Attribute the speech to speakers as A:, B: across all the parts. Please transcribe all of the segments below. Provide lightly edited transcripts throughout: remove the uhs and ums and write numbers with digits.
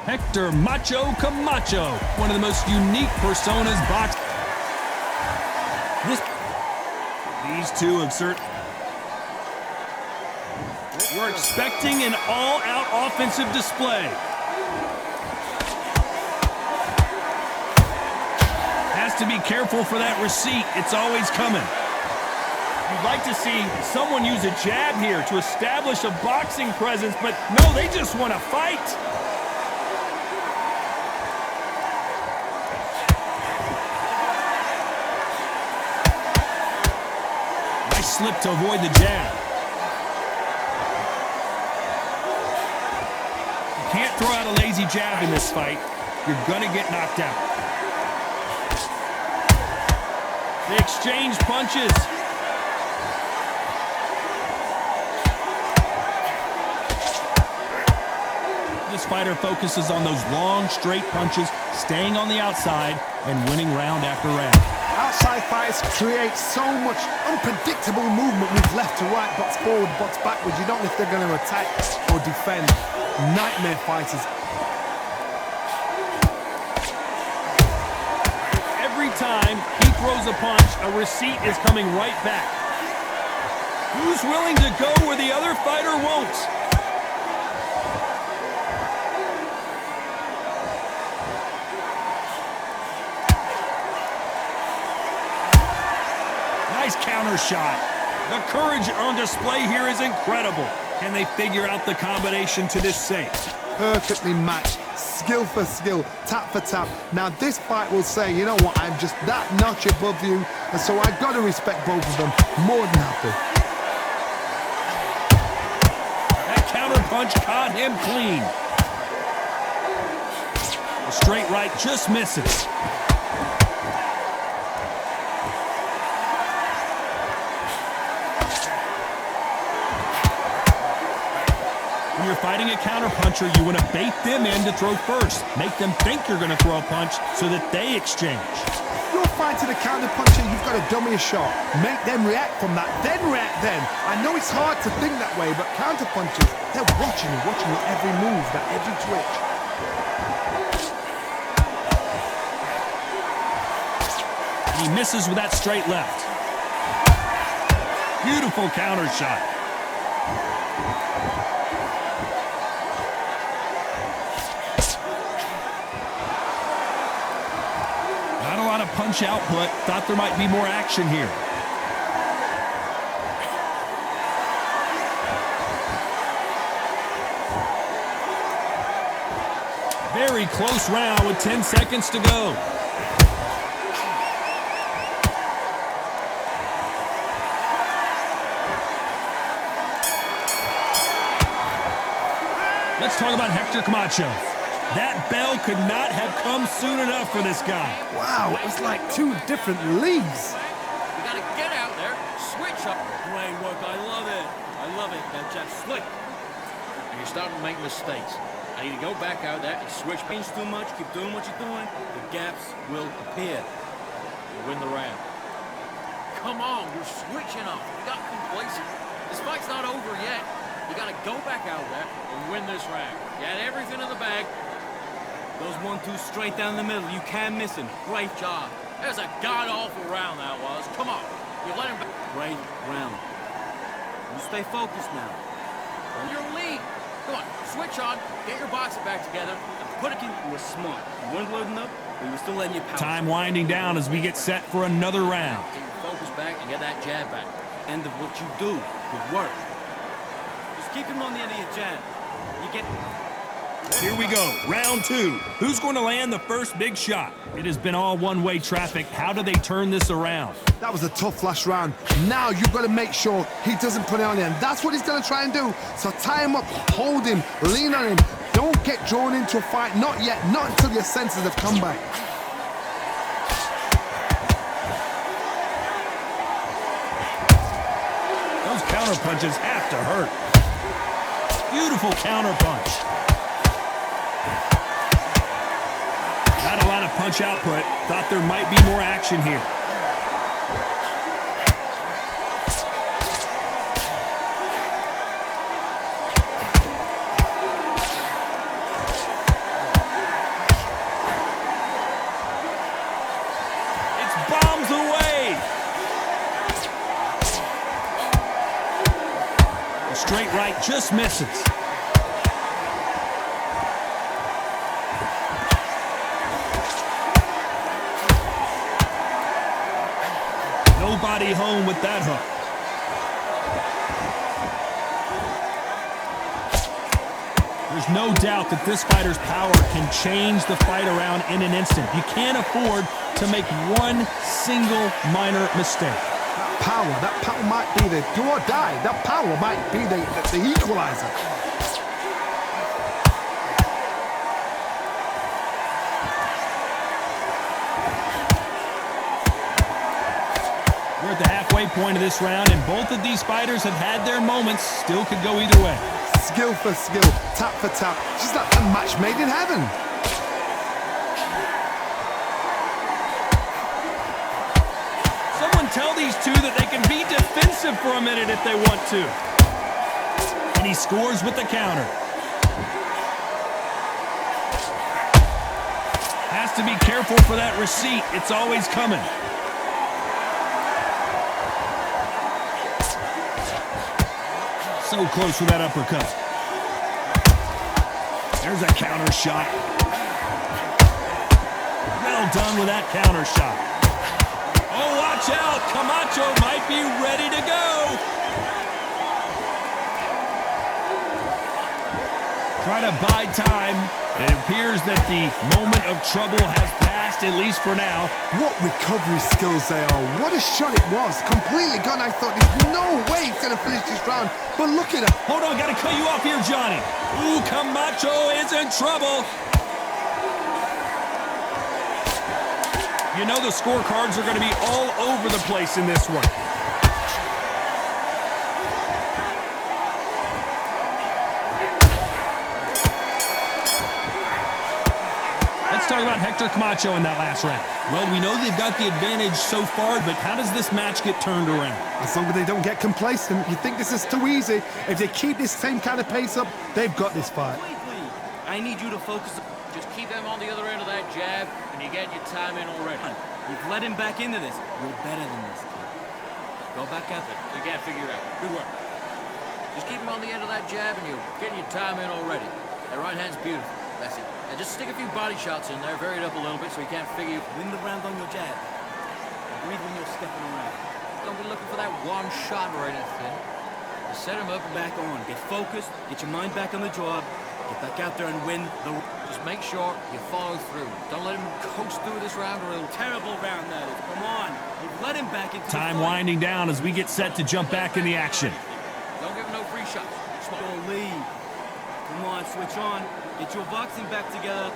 A: Hector Macho Camacho, one of the most unique personas boxing. These two have certainly. We're expecting an all-out offensive display. Has to be careful for that receipt. It's always coming. You'd like to see someone use a jab here to establish a boxing presence, but no, they just want to fight. Nice slip to avoid the jab. You can't throw out a lazy jab in this fight. You're going to get knocked out. They exchange punches. This fighter focuses on those long, straight punches, staying on the outside, and winning round after round.
B: Outside fights create so much unpredictable movement, moves left to right, box forward, box backwards. You don't know if they're going to attack or defend. Nightmare fighters.
A: Every time he throws a punch, a receipt is coming right back. Who's willing to go where the other fighter won't? Nice counter shot. The courage on display here is incredible. Can they figure out the combination to this safe?
B: Perfectly matched. Skill for skill, tap for tap. Now this fight will say, you know what, I'm just that notch above you, and so I got to respect both of them. More than happy.
A: That counter punch caught him clean. The straight right just misses. When you're fighting a counterpuncher, you want to bait them in to throw first. Make them think you're going to throw a punch so that they exchange.
B: You're fighting a counterpuncher, you've got to dummy a shot. Make them react from that, then react then. I know it's hard to think that way, but counterpunchers, they're watching your every move, that every twitch.
A: He misses with that straight left. Beautiful counter shot. Not a lot of punch output. Thought there might be more action here. Very close round with 10 seconds to go. Let's talk about Hector Camacho. That bell could not have come soon enough for this guy.
B: Wow, it was like two different leagues.
C: You gotta get out there, switch up. Great work, I love it. I love it, that jab slick. And you're starting to make mistakes. I need to go back out there and switch. Pains too much, keep doing what you're doing, the gaps will appear. You win the round. Come on, you're switching up. You got complacent. This fight's not over yet. You gotta go back out there and win this round. You had everything in the bag. Those 1-2 straight down the middle. You can't miss him. Great job. That was a god-awful round, that was. Come on. You let him back. Great round. You stay focused now. You're lead. Come on. Switch on. Get your boxing back together. And put it in. You were smart. You weren't loading up, but you were still letting your power.
A: Time winding down as we get set for another round.
C: Get your focus back and get that jab back. End of what you do. Good work. Just keep him on the end of your jab. You get...
A: Here we go, round two. Who's going to land the first big shot? It has been all one-way traffic. How do they turn this around?
B: That was a tough last round. Now you've got to make sure he doesn't put it on him. That's what he's going to try and do. So tie him up, hold him, lean on him. Don't get drawn into a fight. Not yet. Not until your senses have come back.
A: Those counter punches have to hurt. Beautiful counter punch. Not a lot of punch output. Thought there might be more action here. straight right, just misses. Nobody home with that hook. There's no doubt that this fighter's power can change the fight around in an instant. You can't afford to make one single minor mistake.
B: That power might be the do or die. That power might be the equalizer.
A: We're at the halfway point of this round, and both of these fighters have had their moments. Still could go either way.
B: Skill for skill, tap for tap. Just like a match made in heaven.
A: Someone tell these two that they can be defensive for a minute if they want to. And he scores with the counter. Has to be careful for that receipt. It's always coming. So close with that uppercut. There's a counter shot. Well done with that counter shot. Oh, watch out. Camacho might be ready to go. Try to buy time. It appears that the moment of trouble has passed, at least for now.
B: What recovery skills they are. What a shot it was. Completely gone. I thought there's no way he's going to finish this round. But look at him.
A: Hold on, got to cut you off here, Johnny. Ooh, Camacho is in trouble. You know the scorecards are going to be all over the place in this one. Talk about Hector Camacho in that last round.
D: Well, we know they've got the advantage so far, but how does this match get turned around?
B: As long as they don't get complacent, you think this is too easy. If they keep this same kind of pace up, they've got this fight.
C: I need you to focus. Just keep them on the other end of that jab, and you get your time in already.
D: You've led him back into this. You're better than this, kid.
C: Go back up it. You can't figure it out. Good work. Just keep him on the end of that jab, and you're getting your time in already. That right hand's beautiful. That's it. And just stick a few body shots in there, vary it up a little bit so you can't figure.
D: Win the round on your jab. Breathe when you're stepping around.
C: Don't be looking for that one shot or anything. Just set him up and
D: Back on. Get focused. Get your mind back on the job. Get back out there and win the...
C: Just make sure you follow through. Don't let him coast through this round or he'll...
D: Terrible round, that is. Come on. You've let him back into
A: Time
D: the fight.
A: winding down as we get set to jump back in the action.
C: Don't give him no free shots.
D: Don't leave. Come on, switch on. Get your boxing back together.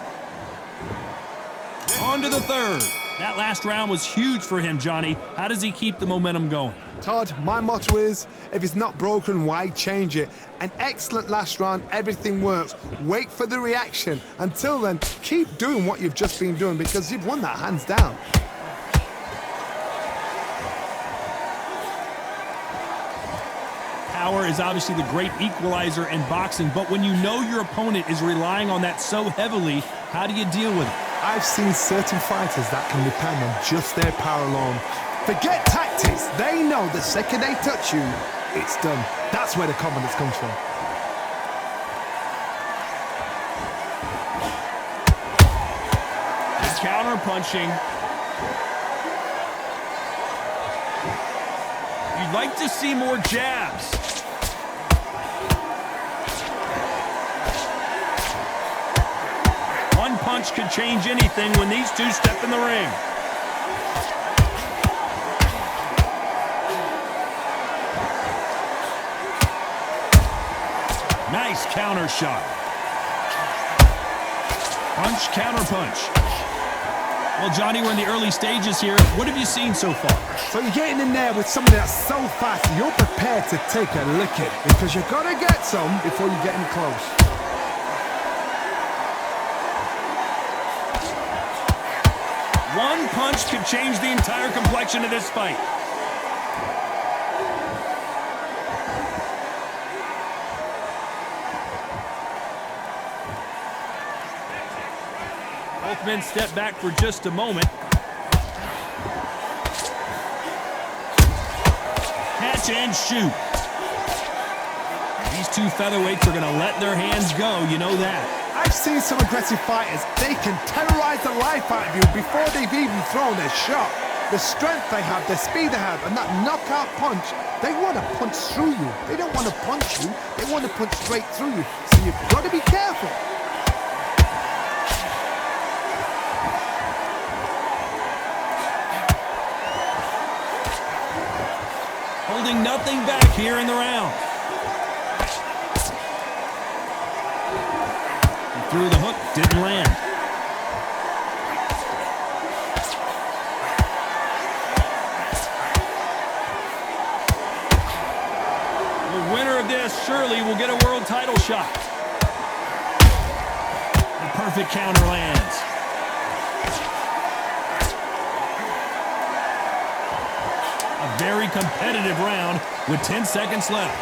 A: On to the third. That last round was huge for him, Johnny. How does he keep the momentum going?
B: Todd, my motto is, if it's not broken, why change it? An excellent last round, everything works. Wait for the reaction. Until then, keep doing what you've just been doing because you've won that hands down.
A: Power is obviously the great equalizer in boxing, but when you know your opponent is relying on that so heavily, how do you deal with it?
B: I've seen certain fighters that can depend on just their power alone. Forget tactics. They know the second they touch you, it's done. That's where the confidence comes from.
A: He's counter punching. You'd like to see more jabs. One punch could change anything when these two step in the ring. Nice counter shot. Punch, counter punch. Well, Johnny, we're in the early stages here. What have you seen so far?
B: So you're getting in there with somebody that's so fast, you're prepared to take a licking because you've got to get some before you get in close.
A: One punch could change the entire complexion of this fight. Both men step back for just a moment. Catch and shoot. These two featherweights are going to let their hands go, you know that.
B: I've seen some aggressive fighters. They can terrorize the life out of you before they've even thrown their shot. The strength they have, the speed they have, and that knockout punch, they want to punch through you. They don't want to punch you. They want to punch straight through you. So you've got to be careful.
A: Holding nothing back here in the round. He threw the hook, didn't land. The winner of this surely will get a world title shot. The perfect counter lands. A very competitive round with 10 seconds left.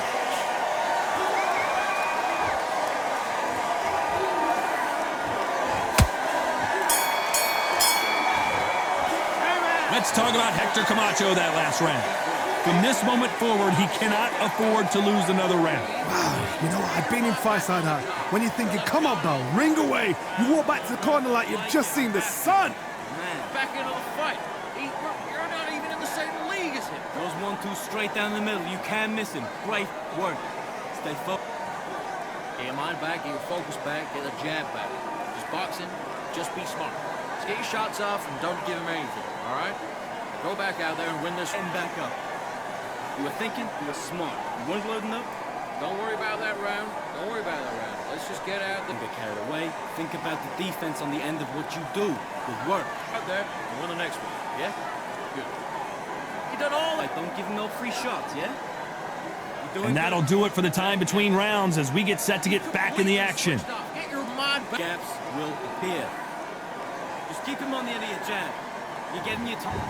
A: Let's talk about Hector Camacho that last round. From this moment forward, he cannot afford to lose another round.
B: Wow, you know what? I've been in fights like that. When you're thinking, come on, Bell, ring away. You walk back to the corner like you've just seen the sun.
C: Man, back into the fight. You're not even in the same league as him.
D: Those 1-2 straight down the middle. You can't miss him. Great work. Stay focused.
C: Get your mind back, get your focus back, get the jab back. Just boxing, just be smart. Just get your shots off and don't give him anything, all right? Go back out there and win this.
D: And back up. You were thinking, you were smart. You weren't loading up.
C: Don't worry about that round. Don't worry about that round. Let's just get out there.
D: Don't get carried away. Think about the defense on the end of what you do. Good work.
C: Out there and win the next one, yeah? Good. You done all that.
D: Like, don't give him no free shots, yeah? You're doing
A: And that'll do it for the time between rounds as we get set to get back in the action.
C: Get your mind back.
D: Gaps will appear. Just keep him on the end of your jab. You're getting your time.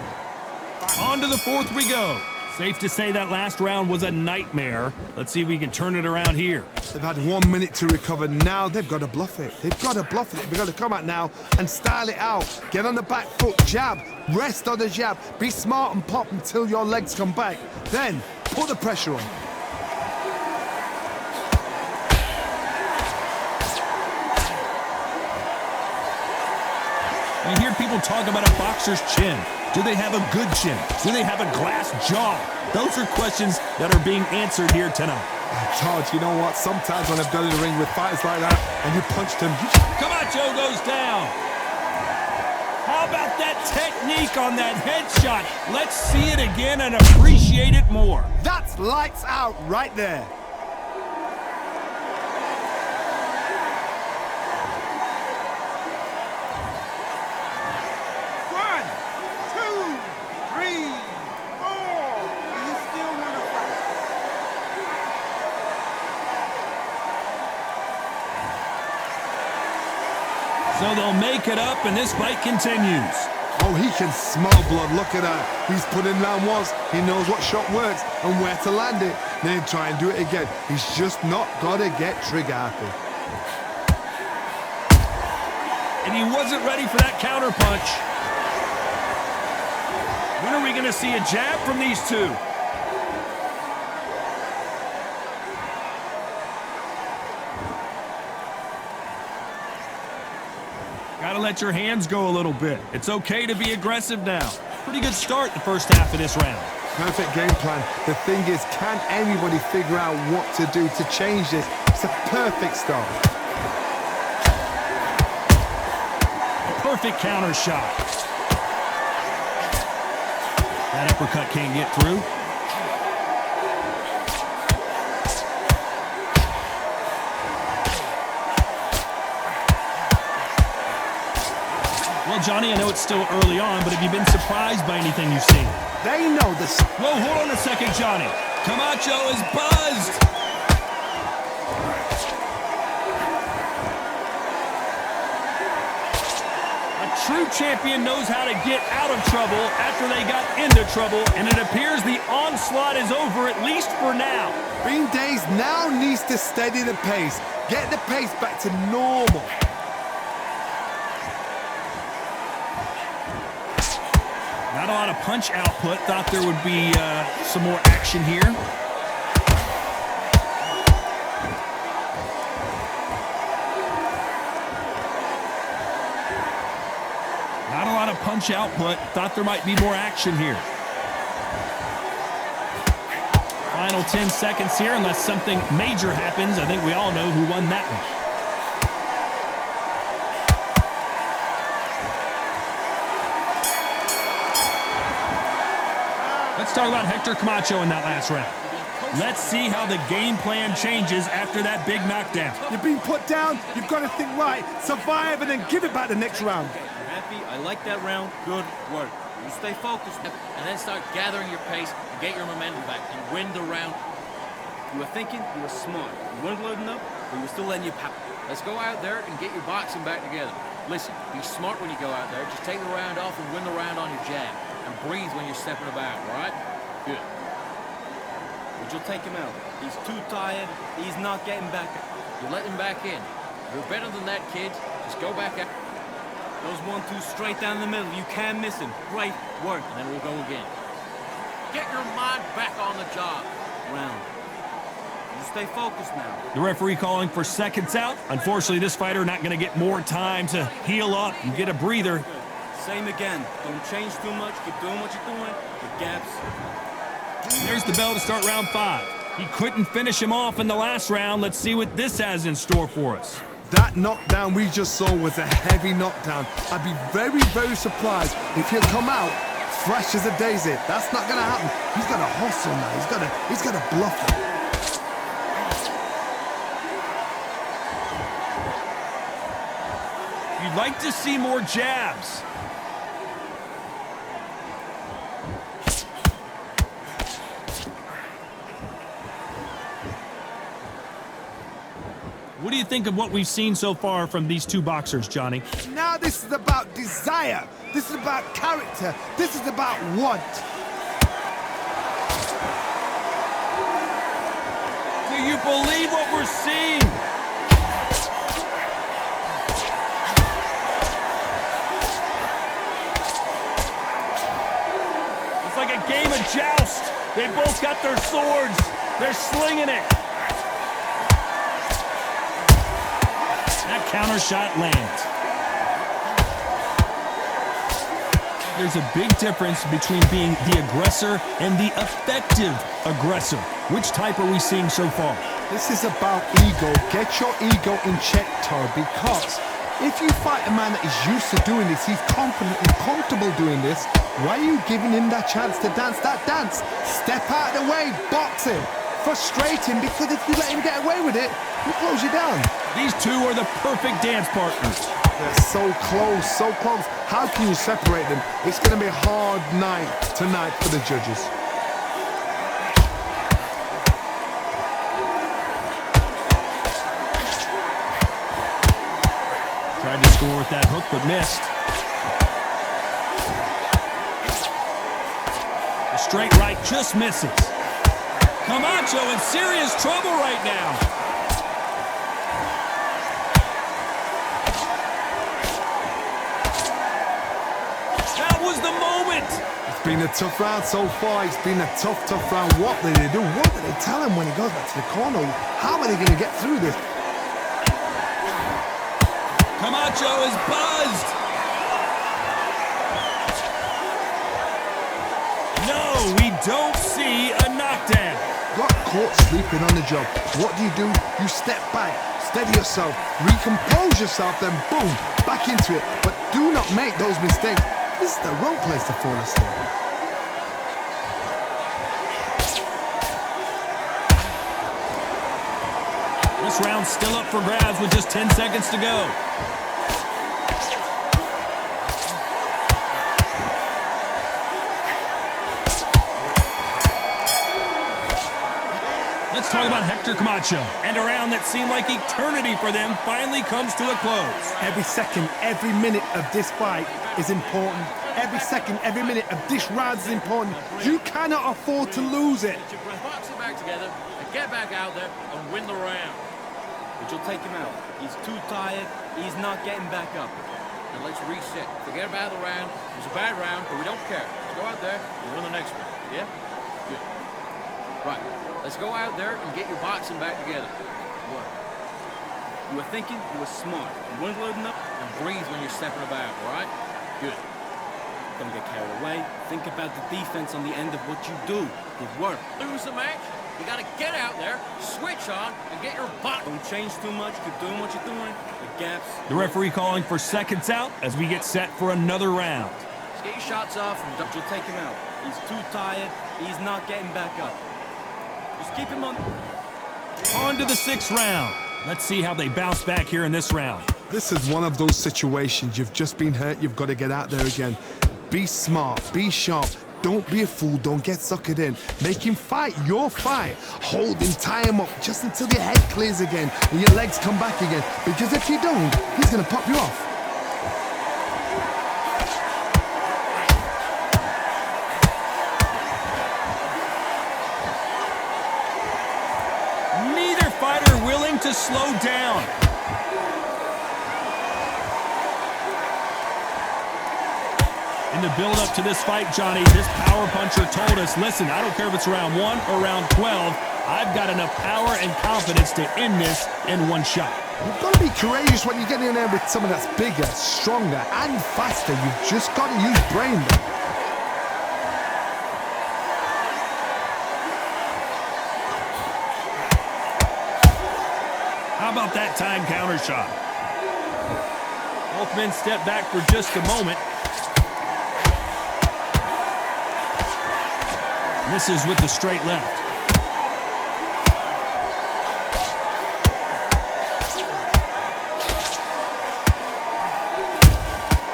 A: On to the fourth we go. Safe to say that last round was a nightmare. Let's see if we can turn it around here.
B: They've had 1 minute to recover. Now they've got to bluff it. They've got to bluff it. They've got to come out now and style it out. Get on the back foot, jab, rest on the jab. Be smart and pop until your legs come back. Then put the pressure on.
A: You hear people talk about a boxer's chin. Do they have a good chin? Do they have a glass jaw? Those are questions that are being answered here tonight.
B: George, you know what? Sometimes when I've done in the ring with fighters like that and you punched him,
A: Camacho goes down. How about that technique on that headshot? Let's see it again and appreciate it more.
B: that's lights out right there.
A: So they'll make it up, and this fight continues.
B: Oh, he can smell blood. Look at that. He's put in round once. He knows what shot works and where to land it. Then try and do it again. He's just not got to get trigger happy.
A: And he wasn't ready for that counter punch. When are we going to see a jab from these two? Gotta let your hands go a little bit. It's okay to be aggressive now. Pretty good start the first half of this round.
B: Perfect game plan. The thing is, can anybody figure out what to do to change this? It's a perfect start.
A: A perfect counter shot. That uppercut can't get through. Well, Johnny, I know it's still early on, but have you been surprised by anything you've seen?
B: They know this.
A: Whoa, hold on a second, Johnny. Camacho is buzzed. A true champion knows how to get out of trouble after they got into trouble, and it appears the onslaught is over, at least for now.
B: Bean Days now needs to steady the pace. Get the pace back to normal.
A: Not a lot of punch output. Thought there would be some more action here. punch output. Thought there might be more action here. Final 10 seconds here, unless something major happens. I think we all know who won that one. Let's talk about Hector Camacho in that last round. Let's see how the game plan changes after that big knockdown.
B: You're being put down, you've got to think right, survive, and then give it back the next round.
D: You're happy? I like that round. Good work. You stay focused.
C: And then start gathering your pace and get your momentum back and win the round.
D: You were thinking, you were smart. You weren't loading up, but you were still letting your power.
C: Let's go out there and get your boxing back together. Listen, be smart when you go out there. Just take the round off and win the round on your jab. And breathe when you're stepping about, all right? Good.
D: But you'll take him out. He's too tired. He's not getting back up.
C: You let him back in. You're better than that, kid. Just go back out.
D: Those 1-2 straight down the middle. You can't miss him. Great work.
C: And then we'll go again. Get your mind back on the job.
D: Round. You stay focused now.
A: The referee calling for seconds out. Unfortunately, this fighter not going to get more time to heal up and get a breather.
D: Same again. Don't change too much. Keep doing what you're doing. The gaps.
A: There's the bell to start round 5. He couldn't finish him off in the last round. Let's see what this has in store for us.
B: That knockdown we just saw was a heavy knockdown. I'd be very, very surprised if he'll come out fresh as a daisy. That's not going to happen. He's got to hustle now. He's got to bluff him.
A: You'd like to see more jabs. What do you think of what we've seen so far from these two boxers, Johnny?
B: Now this is about desire. This is about character. This is about want.
A: Do you believe what we're seeing? It's like a game of joust. They both got their swords. They're slinging it. That counter shot lands. There's a big difference between being the aggressor and the effective aggressor. Which type are we seeing so far?
B: This is about ego. Get your ego in check, Tor, because if you fight a man that is used to doing this, he's confident and comfortable doing this, why are you giving him that chance to dance that dance? Step out of the way, box him. Frustrate him, because if you let him get away with it, he'll close you down.
A: These two are the perfect dance partners.
B: They're so close, so close. How can you separate them? It's going to be a hard night tonight for the judges.
A: Tried to score with that hook, but missed. The straight right just misses. Camacho in serious trouble right now. That was the moment.
B: It's been a tough round so far. It's been a tough round. What did they do? What did they tell him when he goes back to the corner? How are they going to get through this?
A: Camacho is buzzed. No, we don't see a knockdown.
B: Got caught sleeping on the job. What do? You step back, steady yourself, recompose yourself, then boom, back into it. But do not make those mistakes. This is the wrong place to fall asleep.
A: This round's still up for grabs with just 10 seconds to go. Let's talk about Hector Camacho. And a round that seemed like eternity for them finally comes to a close.
B: Every second, every minute of this fight is important. Every second, every minute of this round is important. You cannot afford to lose it.
C: Get your boxing back together and get back out there and win the round.
D: But you'll take him out. He's too tired. He's not getting back up.
C: And let's reset. Forget about the round. It was a bad round, but we don't care. Let's go out there and win the next one. Yeah? Good. Right. Let's go out there and get your boxing back together.
D: What? You were thinking, you were smart. You weren't loading up.
C: And breathe when you're stepping about, all right? Good.
D: Don't get carried away. Think about the defense on the end of what you do. Good work.
C: Lose the match, you gotta get out there, switch on, and get your butt.
D: Don't change too much. Keep doing what you're doing. The gaps.
A: The referee calling for seconds out as we get set for another round.
C: Just get your shots off and
D: You'll take him out. He's too tired. He's not getting back up. Just keep him on.
A: On to the 6th round. Let's see how they bounce back here in this round.
B: This is one of those situations. You've just been hurt. You've got to get out there again. Be smart. Be sharp. Don't be a fool. Don't get suckered in. Make him fight your fight. Hold him, tie him up just until your head clears again and your legs come back again. Because if you don't, he's going to pop you off.
A: Neither fighter willing to slow down. In the build-up to this fight, Johnny, this power puncher told us, listen, I don't care if it's round 1 or round 12, I've got enough power and confidence to end this in one shot.
B: You've got to be courageous when you get in there with someone that's bigger, stronger, and faster. You've just got to use brain there.
A: How about that time counter shot? Both men step back for just a moment. Misses with the straight left.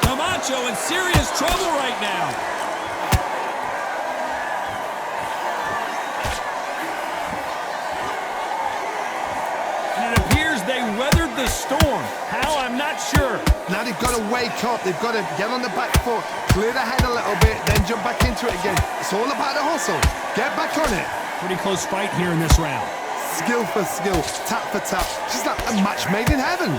A: Camacho in serious trouble right now. And it appears they weathered the storm. How? I'm not sure.
B: Now they've got to wake up. They've got to get on the back foot, clear the head a little bit, then jump back into it again. It's all about the hustle. Get back on it.
A: Pretty close fight here in this round.
B: Skill for skill, tap for tap. Just like a match made in heaven.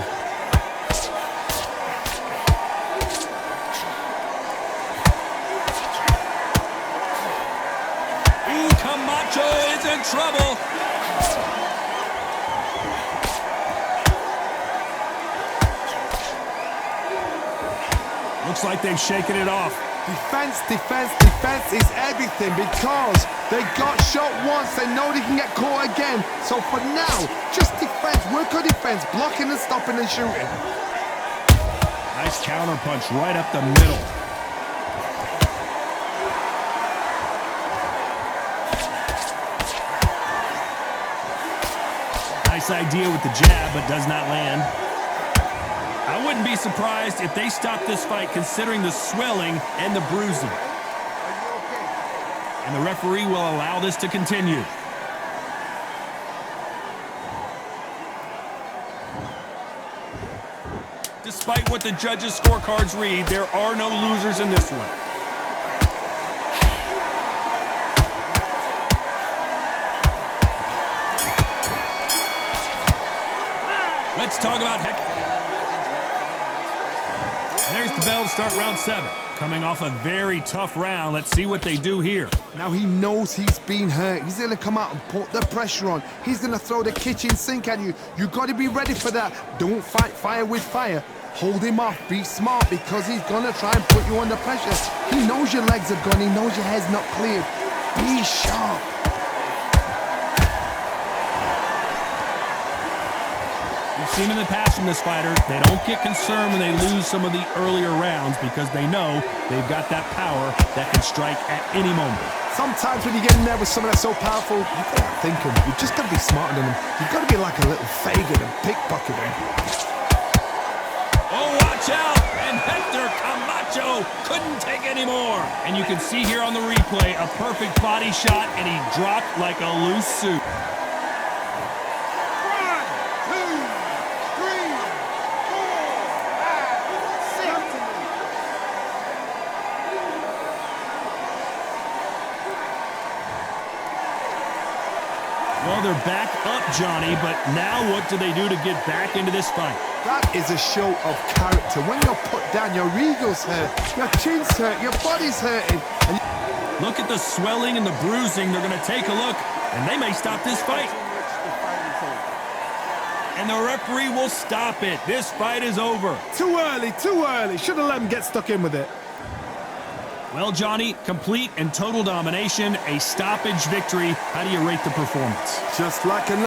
A: Ooh, Camacho is in trouble. Looks like they've shaken it off.
B: Defense, defense, defense is everything because they got shot once. They know they can get caught again. So for now, just defense, work on defense, blocking and stopping and shooting.
A: Nice counter punch right up the middle. Nice idea with the jab, but does not land. I wouldn't be surprised if they stop this fight considering the swelling and the bruising. And the referee will allow this to continue. Despite what the judges' scorecards read, there are no losers in this one. Let's talk about heck. There's the bell to start round 7. Coming off a very tough round. Let's see what they do here.
B: Now he knows he's been hurt. He's going to come out and put the pressure on. He's going to throw the kitchen sink at you. You got to be ready for that. Don't fight fire with fire. Hold him off. Be smart because he's going to try and put you under pressure. He knows your legs are gone. He knows your head's not cleared. Be sharp.
A: We've seen in the past from this fighter, they don't get concerned when they lose some of the earlier rounds because they know they've got that power that can strike at any moment.
B: Sometimes when you get in there with someone that's so powerful, you've got to think him. You've just got to be smarter than him. You've got to be like a little Fagin and pickpocket him.
A: Oh, watch out! And Hector Camacho couldn't take any more. And you can see here on the replay a perfect body shot, and he dropped like a loose suit. Well, they're back up, Johnny, but now what do they do to get back into this fight?
B: That is a show of character. When you're put down, your ego's hurt, your chin's hurt, your body's hurting.
A: Look at the swelling and the bruising. They're going to take a look, and they may stop this fight. And the referee will stop it. This fight is over.
B: Too early, too early. Should have let him get stuck in with it.
A: Well, Johnny, complete and total domination, a stoppage victory. How do you rate the performance?
B: Just like a